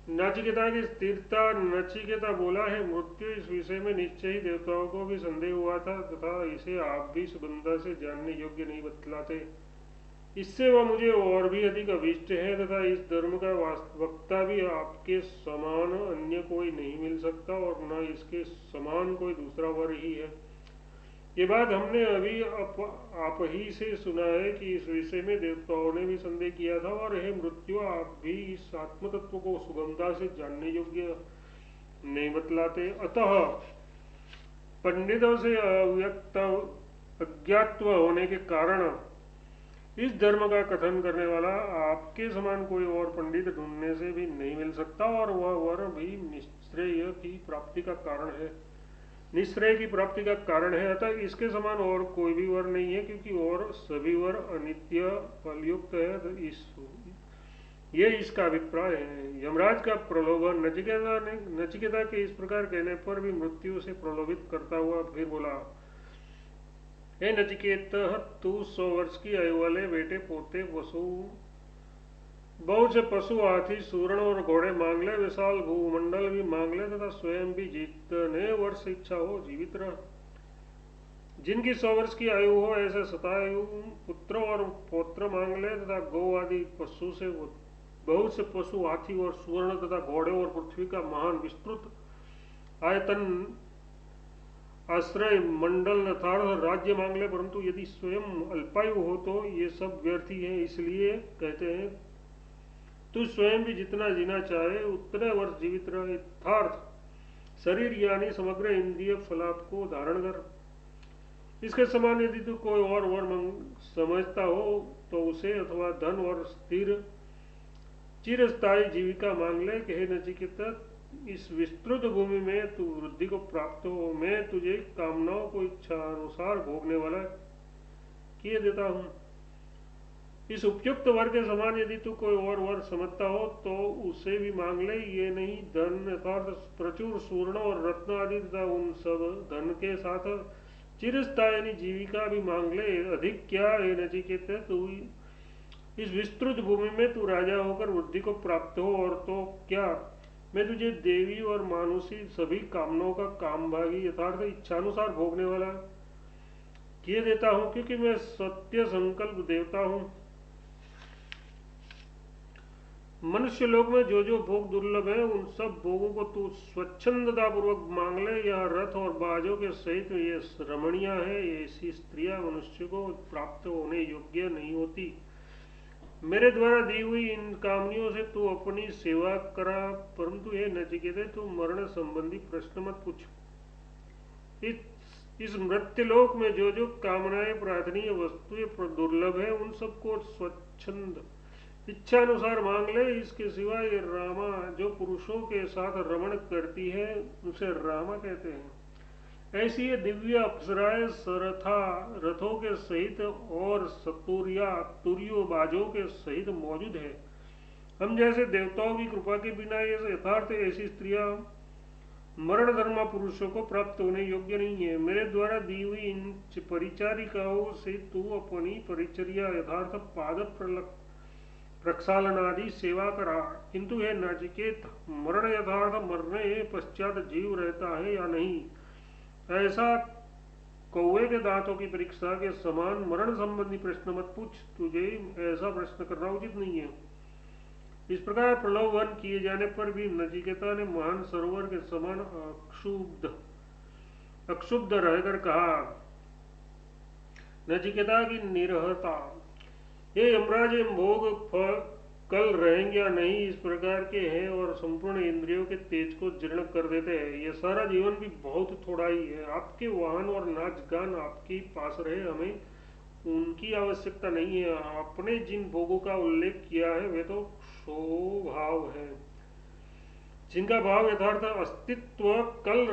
नचिकेता की स्थिरता। नचिकेता बोला है, मृत्यु इस विषय में निश्चय ही देवताओं को भी संदेह हुआ था तथा इसे आप भी सुगंधा से जानने योग्य नहीं बतलाते। इससे वह मुझे और भी अधिक अभीष्ट है तथा इस धर्म का वक्ता भी आपके समान अन्य कोई नहीं मिल सकता और न इसके समान कोई दूसरा वर ही है। ये बात हमने अभी आप ही से सुना है कि इस विषय में देवताओं ने भी संदेह किया था, और हे मृत्यु, आप भी इस आत्म तत्व को सुगमता से जानने योग्य नहीं बतलाते। अतः पंडितों से अव्यक्त अज्ञात्व होने के कारण इस धर्म का कथन करने वाला आपके समान कोई और पंडित ढूंढने से भी नहीं मिल सकता, और वह वर भी निश्रेय की प्राप्ति का कारण है, निश्रेय की प्राप्ति का कारण है। अतः इसके समान और कोई भी वर नहीं है, क्योंकि और सभी वर अनित्य फलयुक्त है। तो ये इसका अभिप्राय है। यमराज का प्रलोभन। नचिकेता के इस प्रकार कहने पर भी मृत्यु से प्रलोभित करता हुआ फिर बोला, हे नचिकेत, तू 100 वर्ष की आयु वाले बेटे पोते बहुत से पशु, हाथी, सूरण और घोड़े मांग ले, विशाल भूमंडल भी मांग ले तथा स्वयं भी जितने वर्ष इच्छा हो जीवित रह। जिनकी 100 वर्ष की आयु हो ऐसे शतायु पुत्र और पौत्र मांग ले तथा गौ आदि पशु से बहुत से पशु, हाथी और सुवर्ण तथा घोड़े और पृथ्वी का महान विस्तृत आयतन आश्रय मंडल अर्थात राज्य मांग ले, परंतु यदि स्वयं अल्पायु हो तो ये सब व्यर्थ ही है। इसलिए कहते हैं, तू स्वयं भी जितना जीना चाहे उतने वर्ष जीवित रह, यथार्थ शरीर यानी समग्र इंद्रिय फलाप को धारण कर। इसके समान यदि तू कोई और वर समझता हो तो उसे अथवा धन और स्थिर चिरस्थायी जीविका मांग ले। कहे नचिकेता, इस विस्तृत भूमि में तू वृद्धि को प्राप्त हो, मैं तुझे कामनाओं को इच्छा अनुसार भोगने वाला किए देता हूँ। इस उपयुक्त वर के समान यदि तू कोई और वर समझता हो तो उसे भी मांग ले। ये नहीं, धन अर्थात प्रचुर स्वर्ण और रत्न आदि तथा उन सब धन के साथ चिरस्थायी जीविका भी मांग ले। अधिक क्या है नचिकेत, तू इस विस्तृत भूमि में तू राजा होकर वृद्धि को प्राप्त हो, और तो क्या, मैं तुझे देवी और मानुषी सभी कामनाओं का कामभागी यथार्थ इच्छानुसार भोगने वाला किए देता हूं, क्योंकि मैं सत्य संकल्प देवता हूं। मनुष्य लोक में जो जो भोग दुर्लभ है उन सब भोगों को तू स्वच्छंदता पूर्वक मांग ले। यह रथ और बाजों के सहित ये रमणियां है, ऐसी स्त्रियां मनुष्य को प्राप्त होने योग्य नहीं होती। मेरे द्वारा दी हुई इन कामनियों से तू अपनी सेवा करा, परंतु ये नचिकेते, तू मरण संबंधी प्रश्न मत पूछ। इस मृत्युलोक में जो जो कामनाएं प्रार्थनीय वस्तुएं दुर्लभ है उन सबको स्वच्छंद इच्छा अनुसार मांग ले। इसके सिवा ये रामा जो पुरुषों के साथ रमण करती है उसे रामा कहते हैं। ऐसी ये दिव्य अप्सराएं सरथा रथों के सहित और सतुरिया तुरियो बाजों के सहित मौजूद है। हम जैसे देवताओं की कृपा के बिना ये यथार्थ ऐसी स्त्रियां मरण धर्मा पुरुषों को प्राप्त होने योग्य नहीं है। मेरे द्वारा दी हुई इन परिचारिकाओं से तू अपनी परिचर्या यथार्थ पाद प्रक्षालनादि सेवा करा। किंतु हे नचिकेत, मरण यथार्थ मरने पश्चात जीव रहता है या नहीं, ऐसा कौवे के दांतों की परीक्षा के समान मरण संबंधी प्रश्न मत पूछ। तुझे ऐसा प्रश्न करना उचित नहीं है। इस प्रकार प्रलोभन किए जाने पर भी नचिकेता ने महान सरोवर के समान अक्षुब्ध रहकर कहा, नचिकेता की निरहता, ये यमराज भोग कल रहेंगे या नहीं इस प्रकार के हैं और संपूर्ण इंद्रियों के तेज को जीर्ण कर देते हैं। ये सारा जीवन भी बहुत थोड़ा ही है। आपके वाहन और नाच गान आपके पास रहे, हमें उनकी आवश्यकता नहीं है। आपने जिन भोगों का उल्लेख किया है वे तो स्वभाव है, जिनका भाव यथार्थ अस्तित्व कल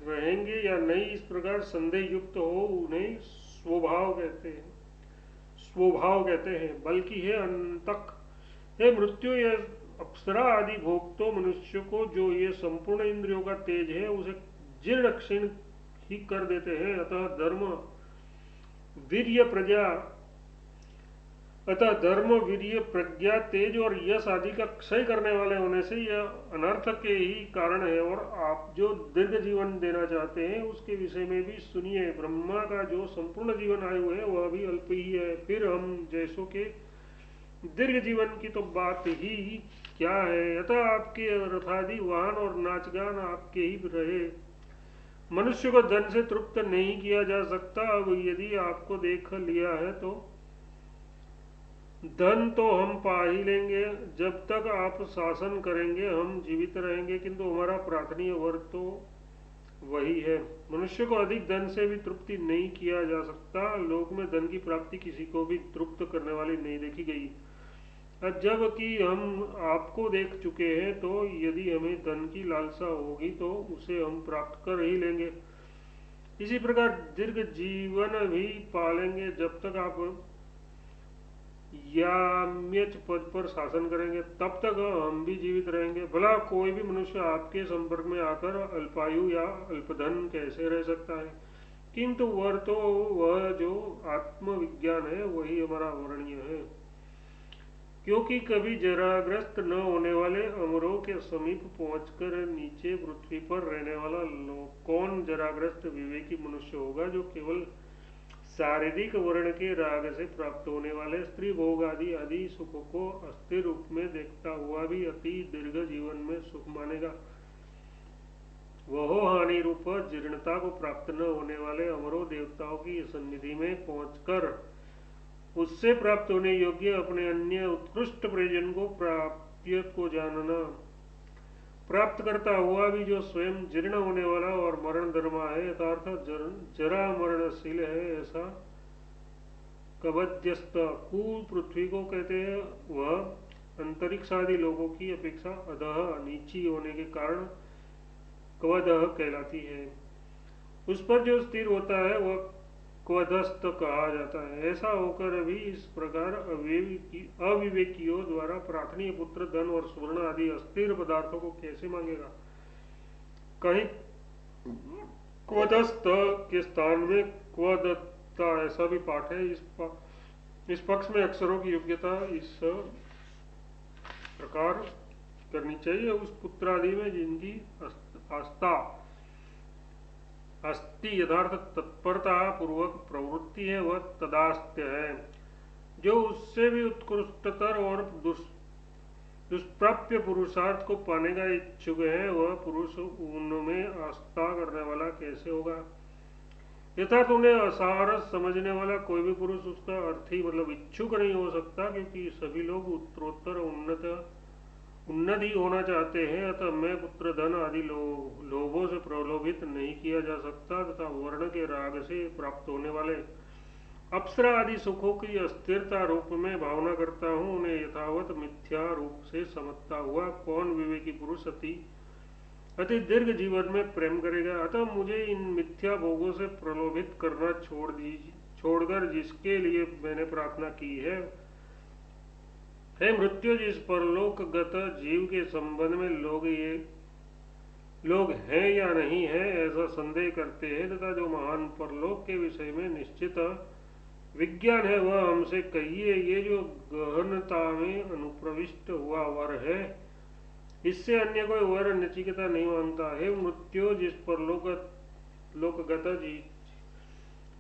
रहेंगे या नहीं इस प्रकार संदेह युक्त हो उन्हें स्वभाव कहते हैं। बल्कि है अंतक, हे मृत्यु, ये अप्सरा आदि भोग तो मनुष्य को जो ये संपूर्ण इंद्रियों का तेज है उसे जीर्ण क्षीण ही कर देते हैं। अतः धर्म, वीर्य, प्रजा, अतः धर्म, वीर्य, प्रज्ञा, तेज और यश आदि का क्षय करने वाले होने से यह अनर्थ के ही कारण है। और आप जो दीर्घ जीवन देना चाहते हैं उसके विषय में भी सुनिए। ब्रह्मा का जो संपूर्ण जीवन आयु है वह भी अल्प ही है, फिर हम जैसों के दीर्घ जीवन की तो बात ही क्या है। अतः आपके रथादि वाहन और नाचगान आपके ही रहे। मनुष्य को धन से तृप्त नहीं किया जा सकता। अब यदि आपको देख लिया है तो धन तो हम पा ही लेंगे। जब तक आप शासन करेंगे हम जीवित रहेंगे, किंतु हमारा प्रार्थनीय वर तो वही है। मनुष्य को अधिक धन से भी तृप्ति नहीं किया जा सकता। लोक में धन की प्राप्ति किसी को भी तृप्त करने वाली नहीं देखी गई। जब कि हम आपको देख चुके हैं तो यदि हमें धन की लालसा होगी तो उसे हम प्राप्त कर ही लेंगे। इसी प्रकार दीर्घ जीवन भी पालेंगे। जब तक आप याम्यच पद पर शासन करेंगे तब तक हम भी जीवित रहेंगे। भला कोई भी मनुष्य आपके संपर्क में आकर अल्पायु या अल्पधन कैसे रह सकता है। किंतु वर तो वह जो आत्मविज्ञान है वही हमारा वर्णीय है। क्योंकि कभी जराग्रस्त न होने वाले अमरों के समीप पहुंचकर नीचे पृथ्वी पर रहने वाला कौन जराग्रस्त विवेकी मनुष्य होगा, जो केवल शारीरिक वर्ण के राग से प्राप्त होने वाले स्त्री भोग आदि आदि सुखों को अस्थिर रूप में देखता हुआ भी अति दीर्घ जीवन में सुख मानेगा। वह हानि रूप जीर्णता को प्राप्त न होने वाले अमरों देवताओं की सन्निधि में पहुंचकर उससे प्राप्त होने योग्य अपने अन्य उत्कृष्ट प्रयोजन को प्राप्य को जानना। प्राप्त करता हुआ भी जो स्वयं जीर्ण होने वाला और मरण धर्मा है, यथार्थ जरा मरणशील है, ऐसा कवध्यस्त कूल पृथ्वी को कहते हैं। वह अंतरिक्ष आदि लोगों की अपेक्षा अधः नीची होने के कारण कवदह कहलाती है। उस पर जो स्थिर होता है वह क्वधस्त कहा जाता है। ऐसा होकर भी इस प्रकार अविवेकियों द्वारा प्रार्थनीय पुत्र, धन और स्वर्ण आदि अस्थिर पदार्थों को कैसे मांगेगा। कहीं क्वधस्त के स्थान में क्वदत्ता ऐसा भी पाठ है। इस पक्ष में अक्षरों की योग्यता इस प्रकार करनी चाहिए। उस पुत्र आदि में जिनकी आस्था अस्ति यथार्थ तत्परता पूर्वक प्रवृत्ति है वह तदास्त्य है। जो उससे भी उत्कृष्टतर और दुष्प्राप्य पुरुषार्थ को पाने का इच्छुक है वह पुरुष उनमें आस्था करने वाला कैसे होगा। यथार्थ उन्हें असारस समझने वाला कोई भी पुरुष उसका अर्थी मतलब इच्छुक नहीं हो सकता, क्योंकि सभी लोग उत्तरोत्तर उन्नति होना चाहते हैं। अतः मैं पुत्र, धन आदि लोभों से प्रलोभित नहीं किया जा सकता तथा वर्ण के राग से प्राप्त होने वाले अप्सरा आदि सुखों की अस्थिरता रूप में भावना करता हूँ। उन्हें यथावत मिथ्या रूप से समझता हुआ कौन विवेकी पुरुष अति दीर्घ जीवन में प्रेम करेगा। अतः मुझे इन मिथ्या भोगों से प्रलोभित करना छोड़कर जिसके लिए मैंने प्रार्थना की है, हे मृत्यु, जिस परलोकगत जीव के संबंध में लोग हैं या नहीं है ऐसा संदेह करते हैं तथा जो महान परलोक के विषय में निश्चित विज्ञान है वह हमसे कहिए। ये जो गहनता में अनुप्रविष्ट हुआ वर है इससे अन्य कोई वर नचिकेता नहीं मानता। हे मृत्यु, जिस परलोकगत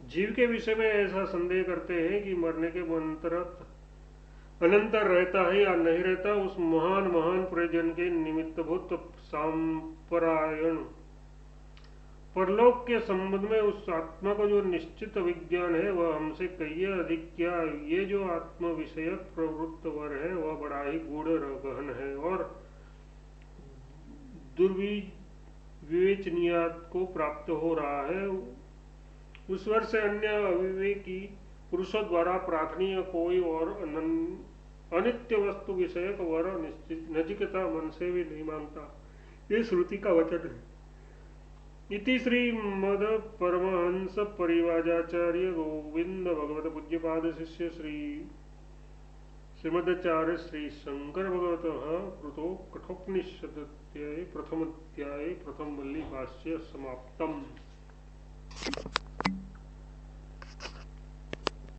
जीव के विषय में ऐसा संदेह करते हैं कि मरने के अनंतर रहता है या नहीं रहता, उस महान प्रयोजन के निमित्तभूत सांपरायण परलोक के संबंध में उस आत्मा को जो निश्चित विज्ञान है वह हमसे कहिए। अधिक क्या, ये जो आत्म विषयक प्रवृत्त वर है वह बड़ा ही गूढ़ गहन है और दुर्विवेचनीयात को प्राप्त हो रहा है। उस वर से अन्य अविवेकी पुरुषों द्वारा प्रार्थनीय कोई और अनित्य वस्तु विषयक वर नचिकेता मन से भी नहीं मांगता। ये श्रुति का वचन है। इति श्री मद परमहंस परिवाजाचार्य गोविंद भगवत पूज्यपाद शिष्य श्रीमदाचार्य श्री शंकर भगवत कृतो कठोपनिषदध्याये प्रथम अध्याये प्रथम वल्ली भाष्य समाप्तम।